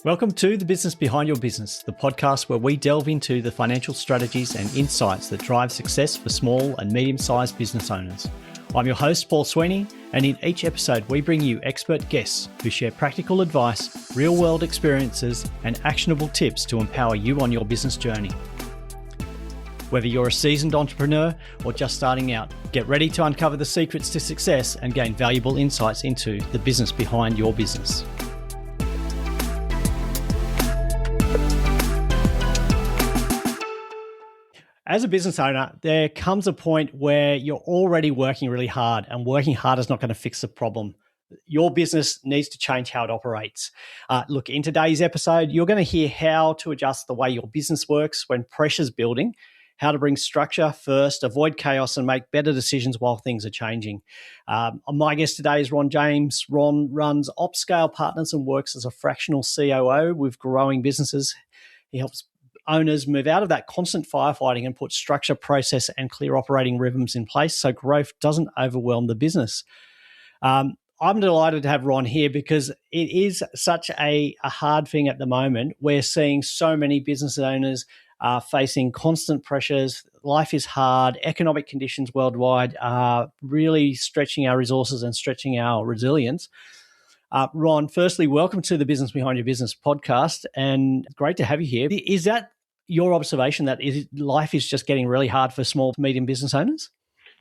Welcome to The Business Behind Your Business, the podcast where we delve into the financial strategies and insights that drive success for small and medium-sized business owners. I'm your host, Paul Sweeney, and in each episode we bring you expert guests who share practical advice, real-world experiences, and actionable tips to empower you on your business journey. Whether you're a seasoned entrepreneur or just starting out, get ready to uncover the secrets to success and gain valuable insights into the business behind your business. As a business owner, there comes a point where you're already working really hard, and working hard is not going to fix the problem. Your business needs to change how it operates. Look, in today's episode, you're going to hear how to adjust the way your business works when pressure's building, how to bring structure first, avoid chaos, and make better decisions while things are changing. My guest today is Ron James. Ron runs OpScale Partners and works as a fractional COO with growing businesses. He helps owners move out of that constant firefighting and put structure, process, and clear operating rhythms in place so growth doesn't overwhelm the business. I'm delighted to have Ron here because it is such a hard thing at the moment. We're seeing so many business owners facing constant pressures. Life is hard. Economic conditions worldwide are really stretching our resources and stretching our resilience. Ron, firstly, welcome to the Business Behind Your Business podcast, and great to have you here. Is that your observation that life is just getting really hard for small to medium business owners?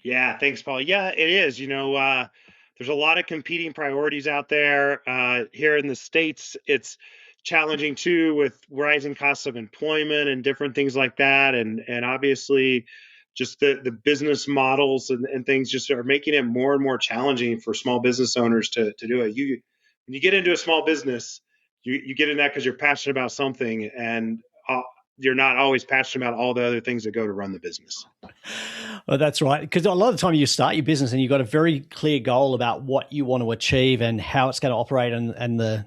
Yeah, thanks, Paul. Yeah, it is. There's a lot of competing priorities out there. Here in the States, it's challenging too with rising costs of employment and different things like that. And obviously, just the business models and things just are making it more and more challenging for small business owners to do it. When you get into a small business, you get in that because you're passionate about something, and you're not always passionate about all the other things that go to run the business. Well, that's right. Because a lot of the time you start your business and you've got a very clear goal about what you want to achieve and how it's going to operate and the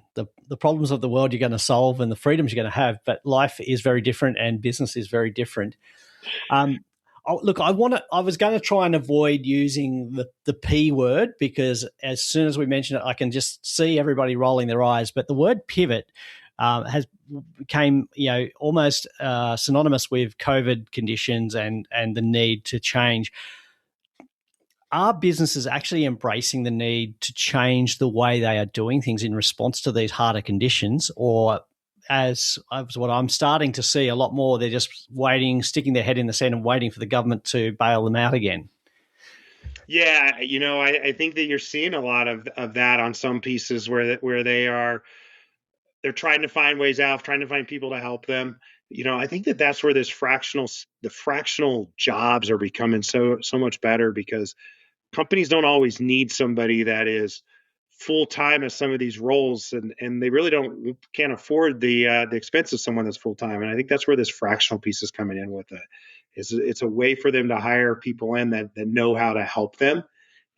problems of the world you're going to solve and the freedoms you're going to have. But life is very different and business is very different. Look, I was going to try and avoid using the P word because as soon as we mention it, I can just see everybody rolling their eyes. But the word pivot has became almost synonymous with COVID conditions and the need to change. Are businesses actually embracing the need to change the way they are doing things in response to these harder conditions, or as what I'm starting to see a lot more, they're just waiting, sticking their head in the sand and waiting for the government to bail them out again? Yeah, I think that you're seeing a lot of that on some pieces where they're trying to find ways out, trying to find people to help them. I think that's where the fractional jobs are becoming so much better because companies don't always need somebody that is full time as some of these roles, and they really can't afford the expense of someone that's full time. And I think that's where this fractional piece is coming in with it. It's a way for them to hire people in that know how to help them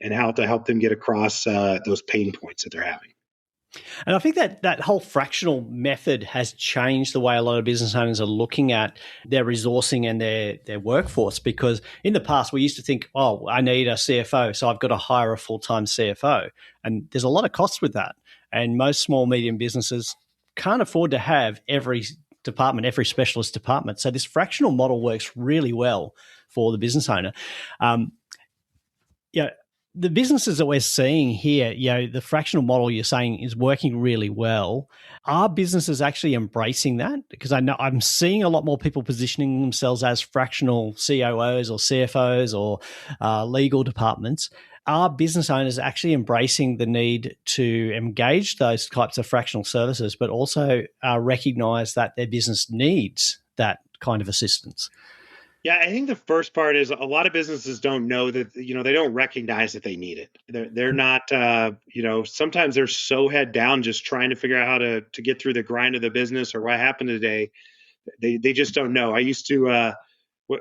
and how to help them get across those pain points that they're having. And I think that whole fractional method has changed the way a lot of business owners are looking at their resourcing and their workforce, because in the past we used to think, oh, I need a CFO, so I've got to hire a full-time CFO. And there's a lot of costs with that. And most small, medium businesses can't afford to have every department, every specialist department. So this fractional model works really well for the business owner. The businesses that we're seeing here, the fractional model you're saying is working really well. Are businesses actually embracing that? Because I know I'm seeing a lot more people positioning themselves as fractional COOs or CFOs or legal departments. Are business owners actually embracing the need to engage those types of fractional services, but also recognize that their business needs that kind of assistance? Yeah, I think the first part is a lot of businesses don't know that, they don't recognize that they need it. They're not, sometimes they're so head down just trying to figure out how to get through the grind of the business or what happened today. They just don't know. I used to,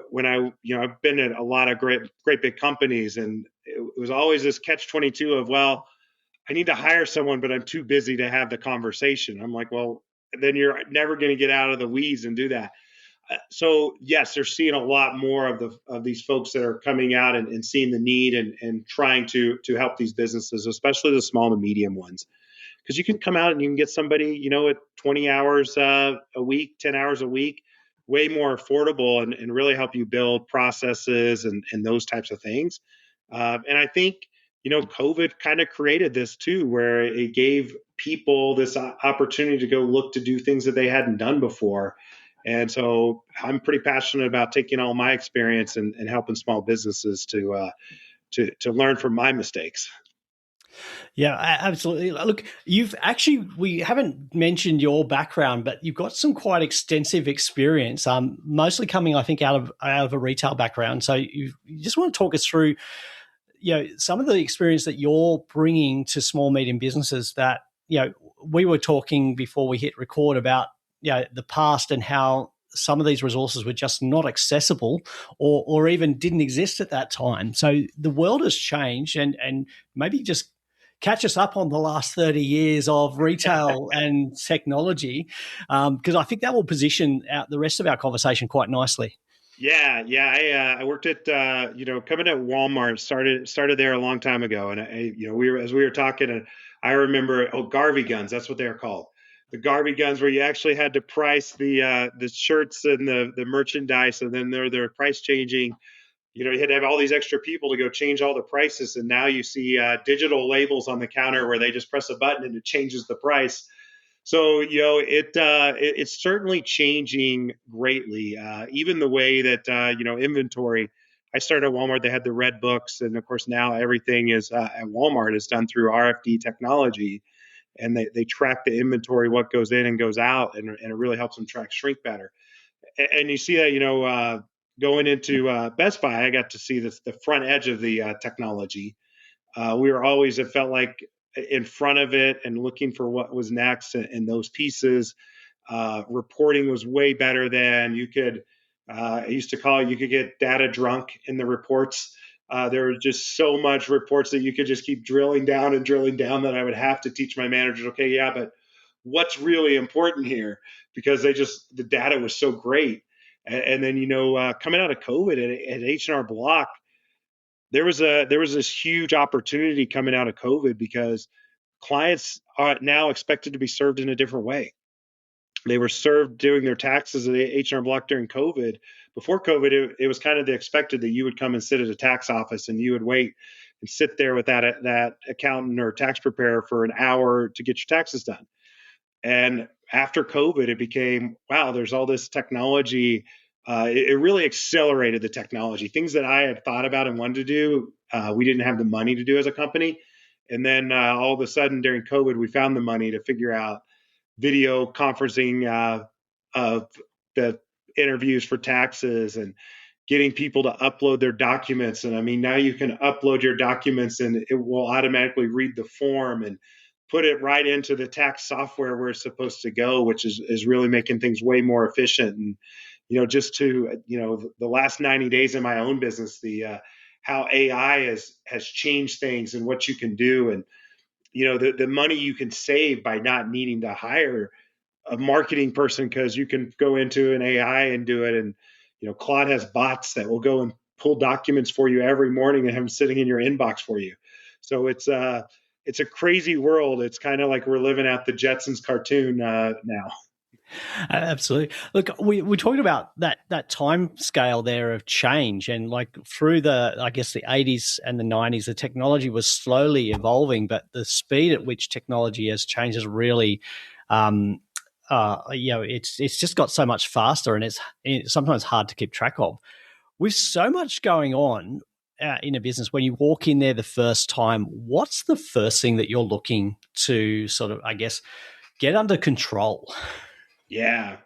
when I've been at a lot of great big companies, and it was always this catch-22 of, well, I need to hire someone, but I'm too busy to have the conversation. I'm like, well, then you're never going to get out of the weeds and do that. So yes, they're seeing a lot more of these folks that are coming out and seeing the need and trying to help these businesses, especially the small to medium ones. because you can come out and you can get somebody, at 20 hours a week, 10 hours a week, way more affordable, and really help you build processes and those types of things. And I think, COVID kind of created this too, where it gave people this opportunity to go look to do things that they hadn't done before. And so I'm pretty passionate about taking all my experience and helping small businesses to learn from my mistakes. Yeah, absolutely. Look, we haven't mentioned your background, but you've got some quite extensive experience, mostly coming, I think, out of a retail background. So you just want to talk us through, some of the experience that you're bringing to small, medium businesses that, we were talking before we hit record about, the past and how some of these resources were just not accessible or even didn't exist at that time. So the world has changed, and maybe just catch us up on the last 30 years of retail and technology, because I think that will position out the rest of our conversation quite nicely. Yeah, yeah. I worked at coming at Walmart. Started there a long time ago, and we were talking, and I remember Garvey guns. That's what they were called. The Garvey guns, where you actually had to price the shirts and the merchandise, and then they're price changing. You had to have all these extra people to go change all the prices, and now you see digital labels on the counter where they just press a button and it changes the price. So it's certainly changing greatly. Even the way that inventory. I started at Walmart. They had the red books, and of course now everything is at Walmart is done through RFD technology, and they track the inventory, what goes in and goes out, and it really helps them track shrink better. And you see that going into Best Buy, I got to see the front edge of the technology. We were always, it felt like, in front of it and looking for what was next and those pieces. Reporting was way better than you could. I used to call it, you could get data drunk in the reports. There was just so much reports that you could just keep drilling down and drilling down that I would have to teach my managers, okay, yeah, but what's really important here? Because the data was so great. And then, coming out of COVID at H&R Block, there was this huge opportunity coming out of COVID because clients are now expected to be served in a different way. They were served doing their taxes at H&R Block during COVID. Before COVID, it was kind of the expected that you would come and sit at a tax office and you would wait and sit there with that accountant or tax preparer for an hour to get your taxes done. And after COVID, it became, wow, there's all this technology. It really accelerated the technology. Things that I had thought about and wanted to do, we didn't have the money to do as a company. And then all of a sudden during COVID, we found the money to figure out video conferencing of the interviews for taxes and getting people to upload their documents. And I mean, now you can upload your documents and it will automatically read the form and put it right into the tax software where it's supposed to go, which is really making things way more efficient. And, just to, the last 90 days in my own business, the how AI has changed things and what you can do. And, the money you can save by not needing to hire a marketing person, because you can go into an AI and do it. And, Claude has bots that will go and pull documents for you every morning and have them sitting in your inbox for you. So it's a crazy world. It's kind of like we're living out the Jetsons cartoon now. Absolutely. Look, we talked about that time scale there of change, and like through I guess the 80s and the 90s, the technology was slowly evolving, but the speed at which technology has changed is really, it's just got so much faster, and it's sometimes hard to keep track of. With so much going on in a business, when you walk in there the first time, what's the first thing that you're looking to sort of, I guess, get under control? Yeah.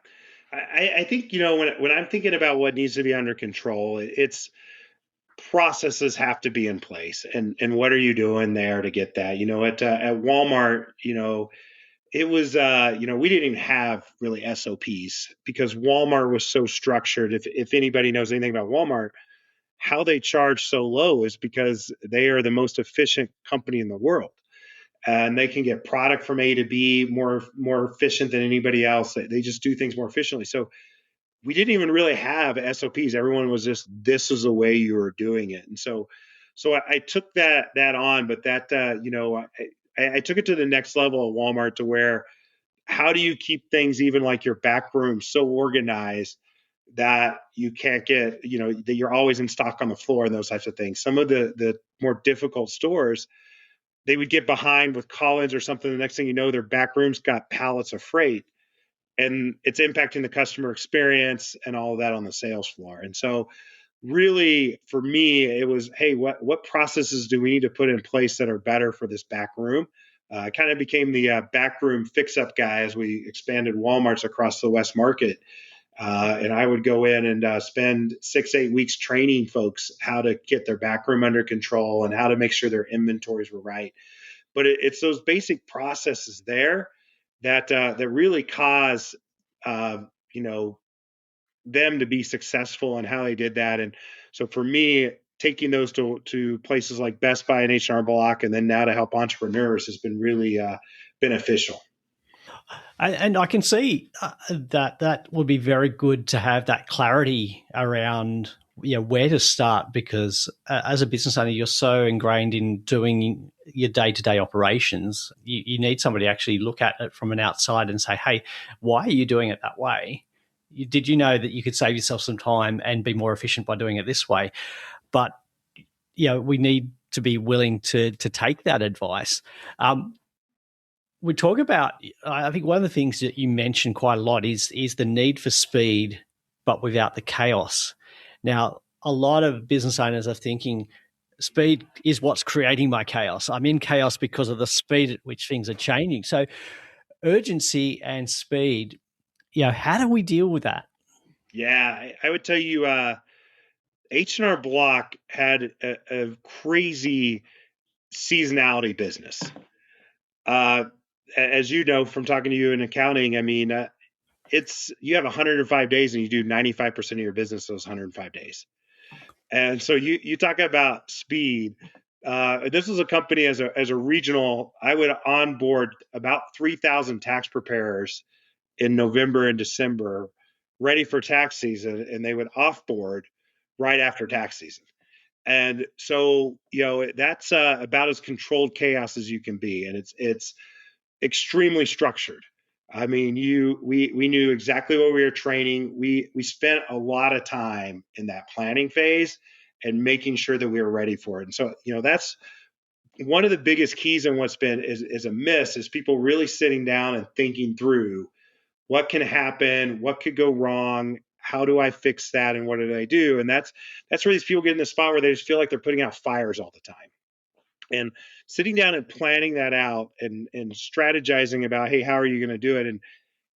I think, when I'm thinking about what needs to be under control, it's processes have to be in place. And what are you doing there to get that? At Walmart, it was, we didn't even have really SOPs because Walmart was so structured. If anybody knows anything about Walmart, how they charge so low is because they are the most efficient company in the world. And they can get product from A to B more efficient than anybody else. They just do things more efficiently. So we didn't even really have SOPs. Everyone was just, this is the way you were doing it. And so I took that on, but that I took it to the next level at Walmart to where how do you keep things even like your back room so organized that you can't get, that you're always in stock on the floor and those types of things. Some of the more difficult stores, they would get behind with call-ins or something. The next thing you know, their back room's got pallets of freight and it's impacting the customer experience and all of that on the sales floor. And so really for me, it was, hey, what processes do we need to put in place that are better for this back room? I kind of became the back room fix-up guy as we expanded Walmarts across the West Market. And I would go in and spend 6-8 weeks training folks how to get their back room under control and how to make sure their inventories were right. But it's those basic processes there that really cause uh, you know them to be successful and how they did that. And so for me, taking those to places like Best Buy and H&R Block, and then now to help entrepreneurs has been really beneficial. And I can see that would be very good to have that clarity around where to start, because as a business owner, you're so ingrained in doing your day-to-day operations. You need somebody to actually look at it from an outside and say, hey, why are you doing it that way? Did you know that you could save yourself some time and be more efficient by doing it this way? But we need to be willing to take that advice. We talk about, I think one of the things that you mentioned quite a lot is the need for speed, but without the chaos. Now, a lot of business owners are thinking speed is what's creating my chaos. I'm in chaos because of the speed at which things are changing. So urgency and speed, how do we deal with that? Yeah, I would tell you, H&R Block had a crazy seasonality business. Uh, as you know from talking to you in accounting, I mean, it's you have 105 days and you do 95% of your business those 105 days. And so you talk about speed. This was a company as a regional. I would onboard about 3,000 tax preparers in November and December, ready for tax season, and they would offboard right after tax season. And so that's about as controlled chaos as you can be, and it's extremely structured. I mean, we knew exactly what we were training. We spent a lot of time in that planning phase and making sure that we were ready for it. And so, that's one of the biggest keys in what's been is a miss is people really sitting down and thinking through what can happen, what could go wrong, how do I fix that, and what do I do? And that's where these people get in the spot where they just feel like they're putting out fires all the time. And sitting down and planning that out and strategizing about, hey, how are you going to do it? And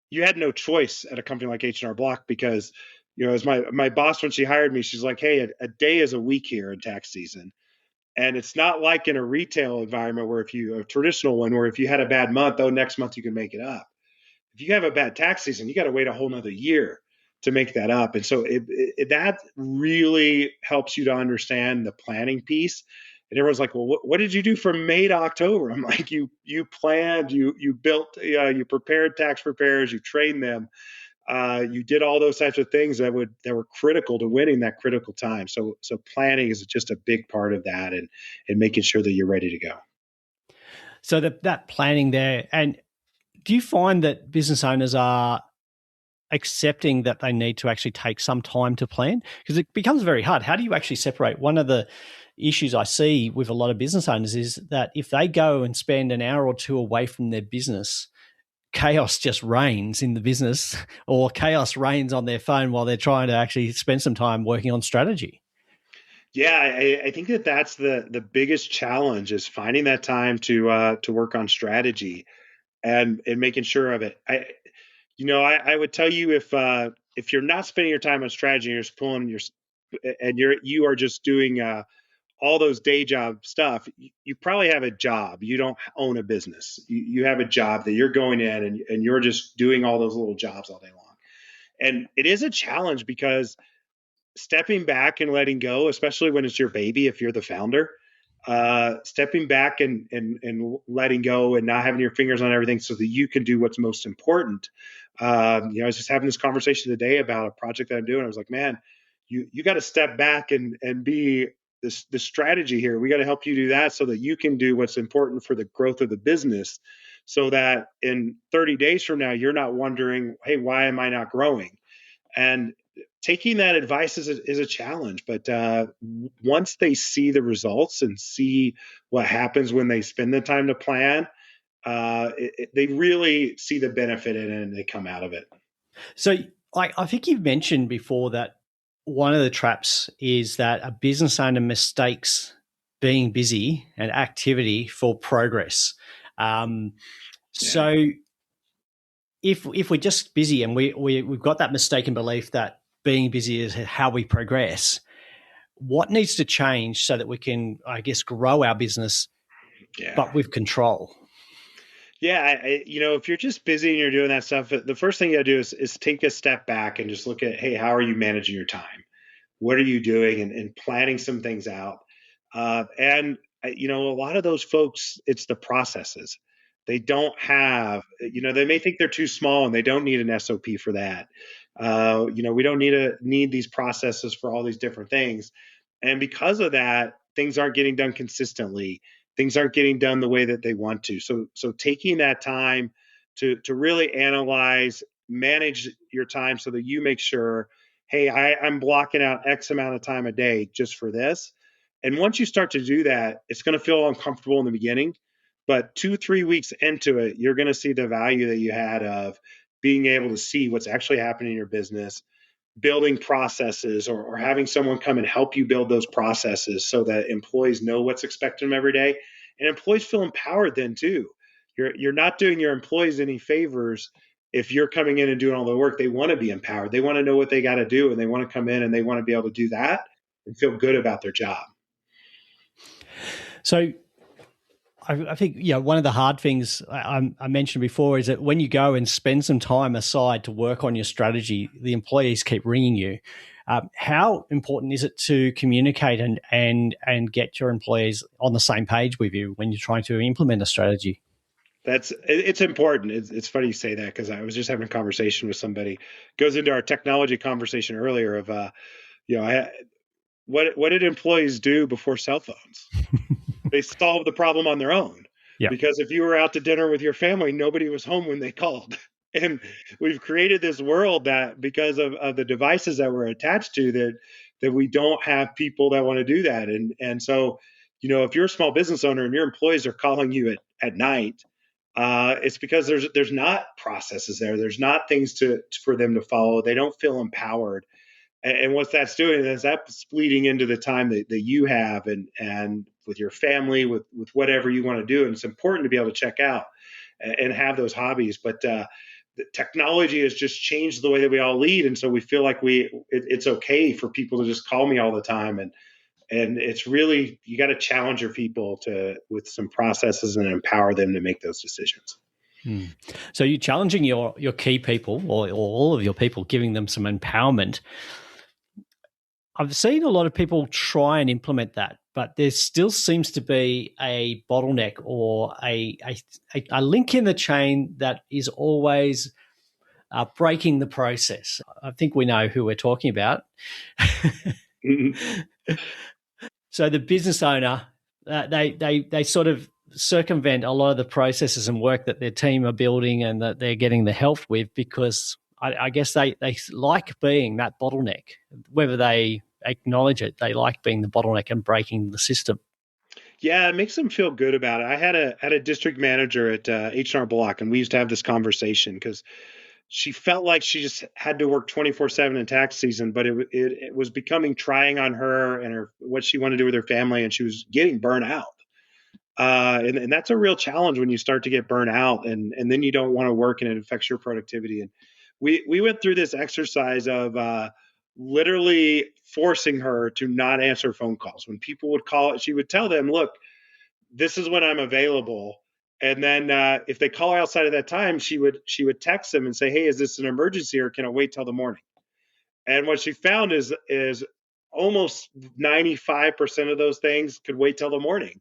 you had no choice at a company like H&R Block because, as my boss, when she hired me, she's like, hey, a day is a week here in tax season. And it's not like in a retail environment where a traditional one, where if you had a bad month, next month you can make it up. If you have a bad tax season, you got to wait a whole nother year to make that up. And so that really helps you to understand the planning piece. And everyone's like, well, what did you do from May to October? I'm like, you planned, you built, you prepared tax preparers, you trained them, you did all those types of things that were critical to winning that critical time. So planning is just a big part of that, and making sure that you're ready to go. So that planning there, and do you find that business owners are accepting that they need to actually take some time to plan? Because it becomes very hard. How do you actually separate? One of the issues I see with a lot of business owners is that if they go and spend an hour or two away from their business, chaos just reigns in the business, or chaos reigns on their phone while they're trying to actually spend some time working on strategy. Yeah, I think that's the biggest challenge is finding that time to work on strategy and making sure of it. I would tell you if you're not spending your time on strategy, you're just pulling your and you are just doing all those day job stuff. You probably have a job. You don't own a business. You have a job that you're going in and you're just doing all those little jobs all day long. And it is a challenge because stepping back and letting go, especially when it's your baby, if you're the founder, stepping back and letting go and not having your fingers on everything so that you can do what's most important. I was just having this conversation today about a project that I'm doing. I was like, man, you got to step back and be this strategy here. We got to help you do that so that you can do what's important for the growth of the business, so that in 30 days from now, you're not wondering, hey, why am I not growing? And taking that advice is a challenge, but once they see the results and see what happens when they spend the time to plan, they really see the benefit in it and they come out of it. So I think you've mentioned before that one of the traps is that a business owner mistakes being busy and activity for progress. So if we're just busy and we've got that mistaken belief that being busy is how we progress, what needs to change so that we can, I guess, grow our business, but with control? Yeah, if you're just busy and you're doing that stuff, the first thing you got to do is take a step back and just look at, hey, how are you managing your time? What are you doing, and planning some things out? And a lot of those folks, it's the processes. They don't have, they may think they're too small and they don't need an SOP for that. We don't need these processes for all these different things. And because of that, things aren't getting done consistently. Things aren't getting done the way that they want to. So taking that time to really analyze, manage your time so that you make sure, hey, I'm blocking out X amount of time a day just for this. And once you start to do that, it's going to feel uncomfortable in the beginning, but 2-3 weeks into it, you're going to see the value that you had of being able to see what's actually happening in your business, building processes, or having someone come and help you build those processes so that employees know what's expected of them every day. And employees feel empowered then too. You're not doing your employees any favors if you're coming in and doing all the work. They want to be empowered. They want to know what they got to do, and they want to come in and they want to be able to do that and feel good about their job. So I think one of the hard things I mentioned before is that when you go and spend some time aside to work on your strategy, the employees keep ringing you. How important is it to communicate and get your employees on the same page with you when you're trying to implement a strategy? It's important. It's funny you say that, because I was just having a conversation with somebody. It goes into our technology conversation earlier of what did employees do before cell phones? They solved the problem on their own. Yeah. Because if you were out to dinner with your family, nobody was home when they called. And we've created this world that, because of the devices that we're attached to, that we don't have people that want to do that. And so, if you're a small business owner and your employees are calling you at night, it's because there's not processes there. There's not things for them to follow. They don't feel empowered. And what that's doing is that's bleeding into the time that you have and with your family, with whatever you want to do. And it's important to be able to check out and have those hobbies. But the technology has just changed the way that we all lead. And so we feel like it's okay for people to just call me all the time. And it's really, you got to challenge your people with some processes and empower them to make those decisions. So you're challenging your key people, or all of your people, giving them some empowerment. I've seen a lot of people try and implement that, but there still seems to be a bottleneck or a link in the chain that is always breaking the process. I think we know who we're talking about. So the business owner, they sort of circumvent a lot of the processes and work that their team are building and that they're getting the help with, because I guess they like being that bottleneck. Whether they acknowledge it, they like being the bottleneck and breaking the system. Yeah, it makes them feel good about it. I had a district manager at H&R Block, and we used to have this conversation because she felt like she just had to work 24/7 in tax season, but it was becoming trying on her and what she wanted to do with her family, and she was getting burnt out. And that's a real challenge when you start to get burnt out, and then you don't want to work and it affects your productivity. And we went through this exercise of literally forcing her to not answer phone calls. When people would call, she would tell them, look, this is when I'm available. And then if they call her outside of that time, she would text them and say, hey, is this an emergency or can I wait till the morning? And what she found is almost 95% of those things could wait till the morning.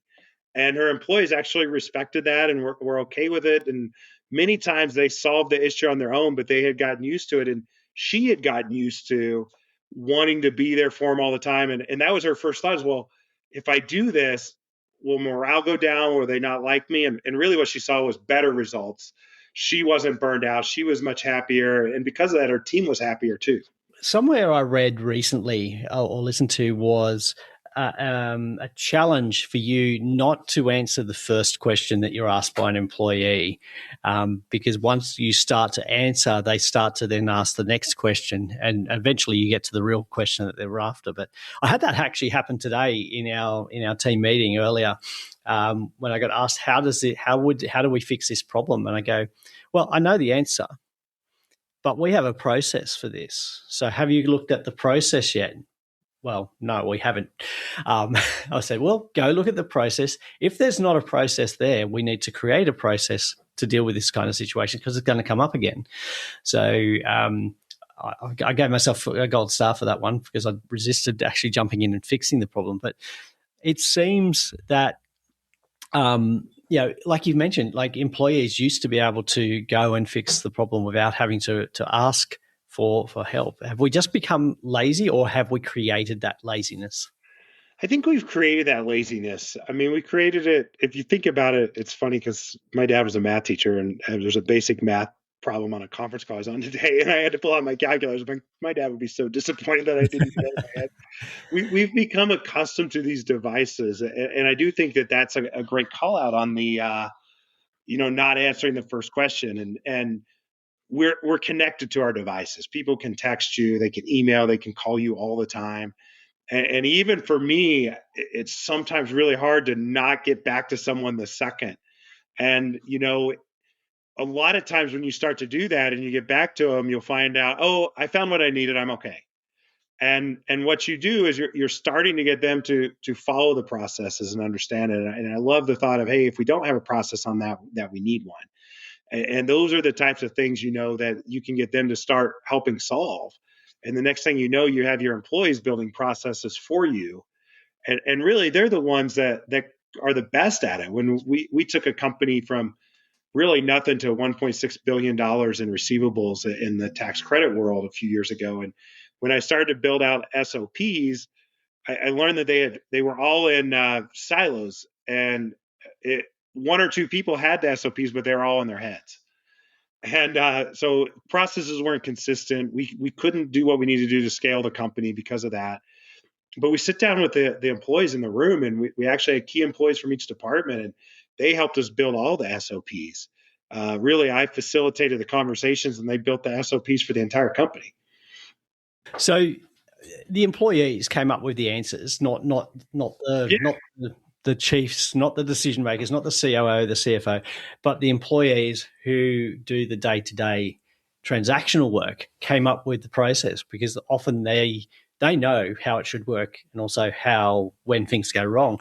And her employees actually respected that and were okay with it. And many times they solved the issue on their own, but they had gotten used to it. And she had gotten used to wanting to be there for them all the time. And that was her first thought is, well, if I do this, will morale go down? Will they not like me? And really what she saw was better results. She wasn't burned out. She was much happier. And because of that, her team was happier too. Somewhere I read recently or listened to was a challenge for you not to answer the first question that you're asked by an employee, because once you start to answer, they start to then ask the next question, and eventually you get to the real question that they were after. But I had that actually happen today in our team meeting earlier, when I got asked how do we fix this problem, and I go, well, I know the answer, but we have a process for this. So have you looked at the process yet? Well, no, we haven't. I said, well, go look at the process. If there's not a process there, we need to create a process to deal with this kind of situation because it's going to come up again. So I gave myself a gold star for that one because I resisted actually jumping in and fixing the problem. But it seems that like you mentioned, like employees used to be able to go and fix the problem without having to ask for help. Have we just become lazy, or have we created that laziness? I think we've created that laziness. I mean, we created it. If you think about it, it's funny because my dad was a math teacher, and there's a basic math problem on a conference call I was on today, and I had to pull out my calculators. My dad would be so disappointed that I didn't know in my head. We've become accustomed to these devices, and I do think that that's a great call out on the not answering the first question, and we're connected to our devices. People can text you, they can email, they can call you all the time. And even for me, it's sometimes really hard to not get back to someone the second. And, a lot of times when you start to do that and you get back to them, you'll find out, oh, I found what I needed. I'm okay. And what you do is you're starting to get them to follow the processes and understand it. And I love the thought of, hey, if we don't have a process on that we need one. And those are the types of things, that you can get them to start helping solve. And the next thing you know, you have your employees building processes for you. And really, they're the ones that are the best at it. When we took a company from really nothing to $1.6 billion in receivables in the tax credit world a few years ago. And when I started to build out SOPs, I learned that they were all in silos, and one or two people had the SOPs, but they were all in their heads. And so processes weren't consistent. We couldn't do what we needed to do to scale the company because of that. But we sit down with the employees in the room, and we actually had key employees from each department, and they helped us build all the SOPs. Really, I facilitated the conversations, and they built the SOPs for the entire company. So the employees came up with the answers, not the chiefs, not the decision makers, not the COO, the CFO, but the employees who do the day-to-day transactional work came up with the process, because often they know how it should work and also how when things go wrong.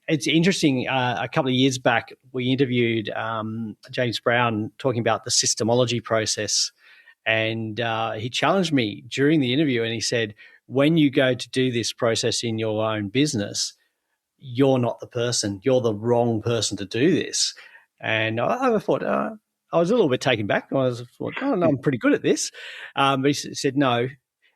It's interesting. A couple of years back, we interviewed James Brown talking about the systemology process. And he challenged me during the interview, and he said, when you go to do this process in your own business, you're not the person. You're the wrong person to do this. And I thought, I was a little bit taken back. I thought, oh, no, I'm pretty good at this. But he said, no.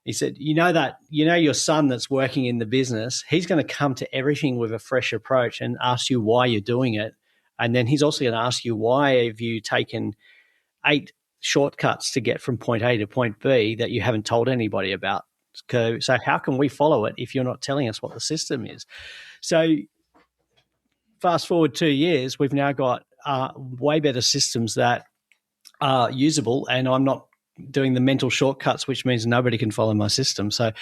He said, your son that's working in the business, he's going to come to everything with a fresh approach and ask you why you're doing it. And then he's also going to ask you, why have you taken 8 shortcuts to get from point A to point B that you haven't told anybody about? So how can we follow it if you're not telling us what the system is? So fast forward 2 years, we've now got way better systems that are usable, and I'm not doing the mental shortcuts, which means nobody can follow my system. So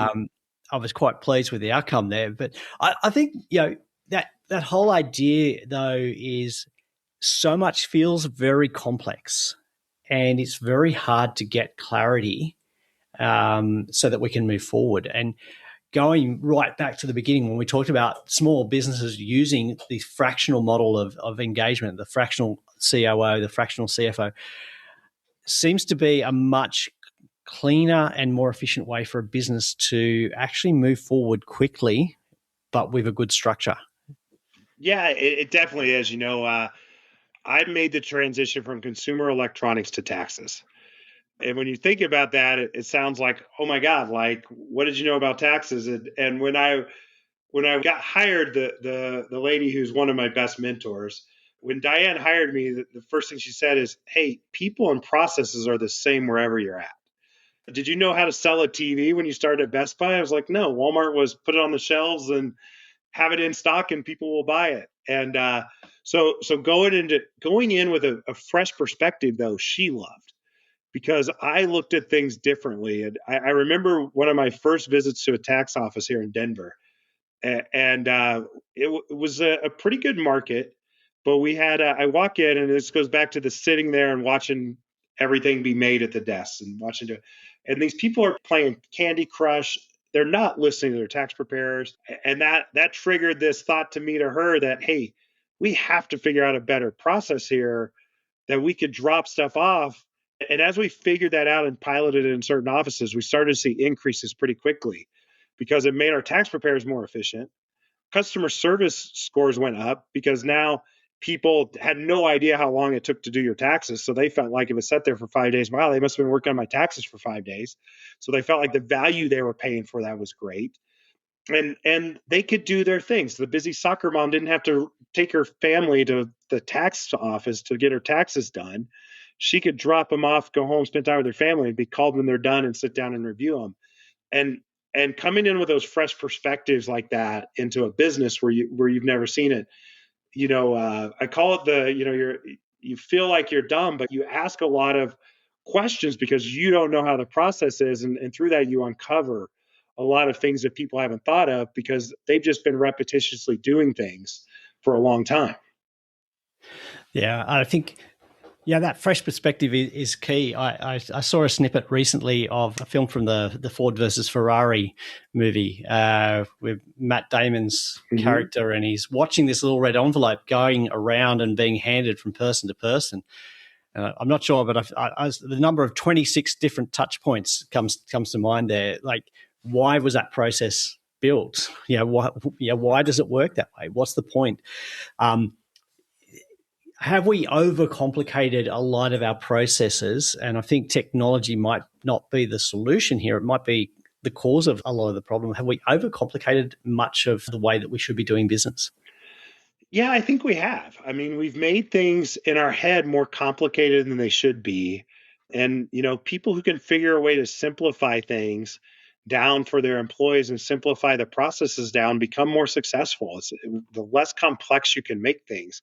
I was quite pleased with the outcome there. But I think that whole idea, though, is so much feels very complex, and it's very hard to get clarity so that we can move forward. And going right back to the beginning, when we talked about small businesses using the fractional model of engagement, the fractional COO, the fractional CFO, seems to be a much cleaner and more efficient way for a business to actually move forward quickly, but with a good structure. Yeah, it definitely is. I made the transition from consumer electronics to taxes. And when you think about that, it sounds like, oh my God, like, what did you know about taxes? And when I when I got hired, the lady who's one of my best mentors, when Diane hired me, the first thing she said is, "Hey, people and processes are the same wherever you're at. Did you know how to sell a TV when you started at Best Buy?" I was like, "No, Walmart was put it on the shelves and have it in stock, and people will buy it." And so going in with a fresh perspective, though, she loved, because I looked at things differently. And I remember one of my first visits to a tax office here in Denver, and it was a pretty good market. But we had I walk in, and this goes back to the sitting there and watching everything be made at the desks and watching it. And these people are playing Candy Crush. They're not listening to their tax preparers, and that triggered this thought to me to her that, hey, we have to figure out a better process here that we could drop stuff off. And as we figured that out and piloted it in certain offices, we started to see increases pretty quickly because it made our tax preparers more efficient. Customer service scores went up because now people had no idea how long it took to do your taxes. So they felt like if it sat there for 5 days, wow, they must have been working on my taxes for 5 days. So they felt like the value they were paying for that was great. And they could do their things. The busy soccer mom didn't have to take her family to the tax office to get her taxes done. She could drop them off, go home, spend time with their family, and be called when they're done and sit down and review them. And coming in with those fresh perspectives like that into a business where you've never seen it, I call it you feel like you're dumb, but you ask a lot of questions because you don't know how the process is, and through that you uncover a lot of things that people haven't thought of because they've just been repetitiously doing things for a long time. Yeah, I think that fresh perspective is key. I saw a snippet recently of a film from the Ford versus Ferrari movie with Matt Damon's character, and he's watching this little red envelope going around and being handed from person to person. I'm not sure, but the number of 26 different touch points comes to mind there. Like, why was that process built? Why does it work that way? What's the point? Have we overcomplicated a lot of our processes? And I think technology might not be the solution here. It might be the cause of a lot of the problem. Have we overcomplicated much of the way that we should be doing business? Yeah, I think we have. I mean, we've made things in our head more complicated than they should be. And, people who can figure a way to simplify things down for their employees and simplify the processes down become more successful. The less complex you can make things,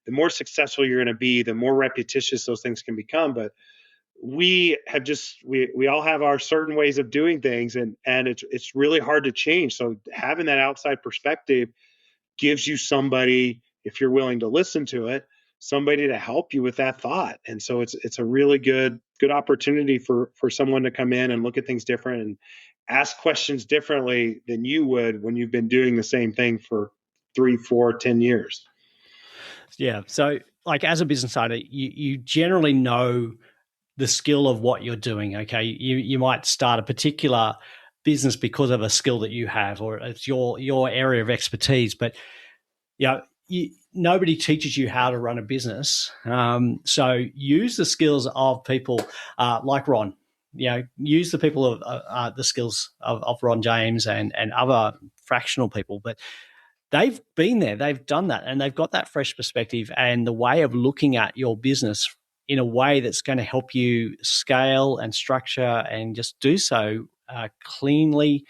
the more successful you're going to be, the more repetitious those things can become. But we all have our certain ways of doing things, and it's really hard to change. So having that outside perspective gives you somebody, if you're willing to listen to it, somebody to help you with that thought. And so it's a really good opportunity for someone to come in and look at things different and ask questions differently than you would when you've been doing the same thing for 3, 4, 10 years. Yeah. So, like, as a business owner, you generally know the skill of what you're doing. Okay. You might start a particular business because of a skill that you have, or it's your area of expertise. But nobody teaches you how to run a business. So use the skills of people like Ron. Use the people of the skills of Ron James and other fractional people. But they've been there, they've done that, and they've got that fresh perspective and the way of looking at your business in a way that's going to help you scale and structure and just do so clearly,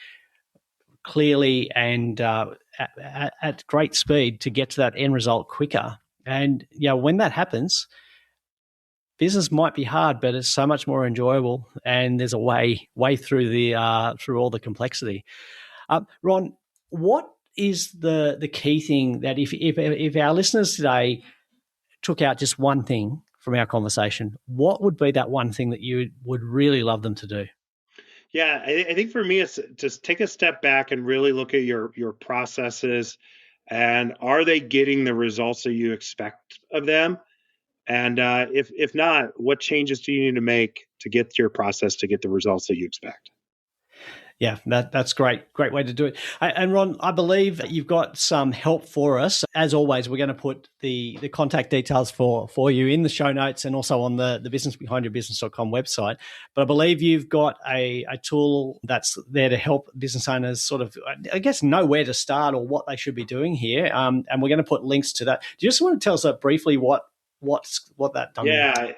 and at great speed to get to that end result quicker. And when that happens, business might be hard, but it's so much more enjoyable, and there's a way through through all the complexity. Ron, what is the key thing that if our listeners today took out just one thing from our conversation, what would be that one thing that you would really love them to do? Yeah, I think for me, it's just take a step back and really look at your processes, and are they getting the results that you expect of them? And if not, what changes do you need to make to get your process to get the results that you expect? Yeah, that's great. Great way to do it. And Ron, I believe that you've got some help for us. As always, we're going to put the contact details for you in the show notes and also on the businessbehindyourbusiness.com website. But I believe you've got a tool that's there to help business owners sort of, I guess, know where to start or what they should be doing here. And we're going to put links to that. Do you just want to tell us briefly what that done? Yeah,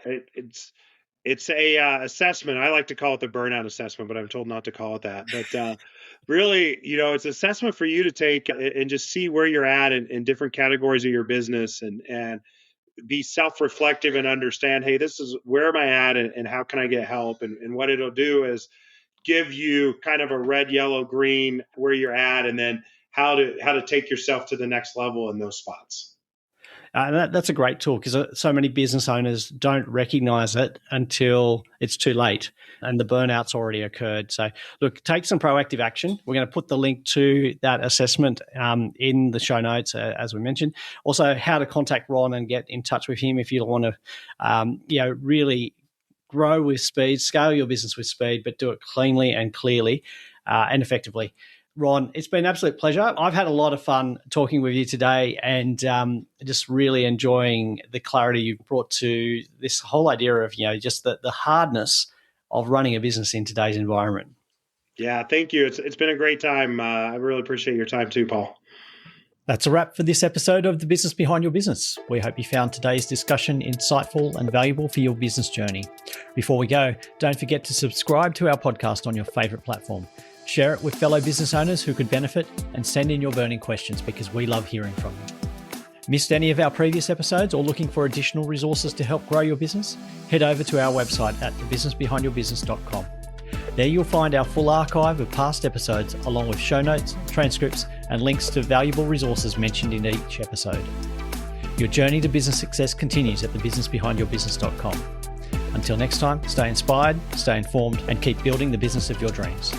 it's a assessment. I like to call it the burnout assessment, but I'm told not to call it that. But really, it's an assessment for you to take and just see where you're at in different categories of your business, and be self-reflective and understand, hey, this is where am I at, and how can I get help? And what it'll do is give you kind of a red, yellow, green where you're at, and then how to take yourself to the next level in those spots. That's a great tool because so many business owners don't recognize it until it's too late and the burnout's already occurred. So, look, take some proactive action. We're going to put the link to that assessment in the show notes, as we mentioned. Also, how to contact Ron and get in touch with him if you want to, really grow with speed, scale your business with speed, but do it cleanly and clearly and effectively. Ron, it's been an absolute pleasure. I've had a lot of fun talking with you today and just really enjoying the clarity you've brought to this whole idea of, just the hardness of running a business in today's environment. Yeah, thank you. It's been a great time. I really appreciate your time too, Paul. That's a wrap for this episode of The Business Behind Your Business. We hope you found today's discussion insightful and valuable for your business journey. Before we go, don't forget to subscribe to our podcast on your favorite platform. Share it with fellow business owners who could benefit, and send in your burning questions because we love hearing from you. Missed any of our previous episodes or looking for additional resources to help grow your business? Head over to our website at thebusinessbehindyourbusiness.com. There you'll find our full archive of past episodes along with show notes, transcripts, and links to valuable resources mentioned in each episode. Your journey to business success continues at thebusinessbehindyourbusiness.com. Until next time, stay inspired, stay informed, and keep building the business of your dreams.